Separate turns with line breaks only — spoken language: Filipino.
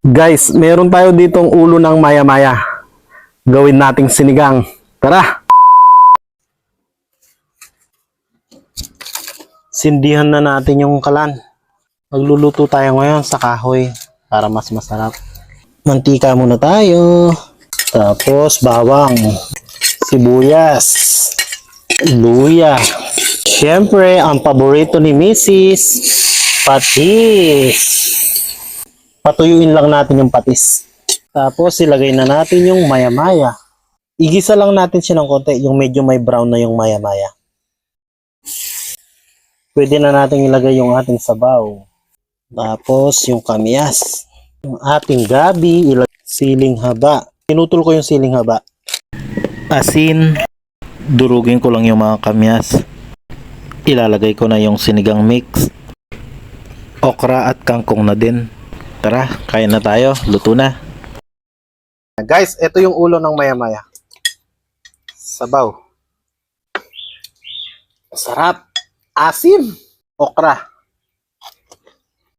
Guys, meron tayo ditong ulo ng maya-maya. Gawin nating sinigang. Tara! Sindihan na natin yung kalan. Magluluto tayo ngayon sa kahoy para mas masarap. Mantika muna tayo. Tapos bawang, sibuyas, luya. Siyempre, ang paborito ni Mrs. Patis. Patuyuin lang natin yung patis. Tapos ilagay na natin yung maya-maya. Igisa lang natin siya ng konti, yung medyo may brown na yung maya-maya. Pwede na natin ilagay yung ating sabaw. Tapos yung kamyas. Yung ating gabi, siling haba. Tinutol ko yung siling haba.
Asin, durugin ko lang yung mga kamyas. Ilalagay ko na yung sinigang mix. Okra at kangkong na din. Tara, kain na tayo. Luto na.
Guys, ito yung ulo ng maya-maya. Sabaw. Sarap. Asim. Okra.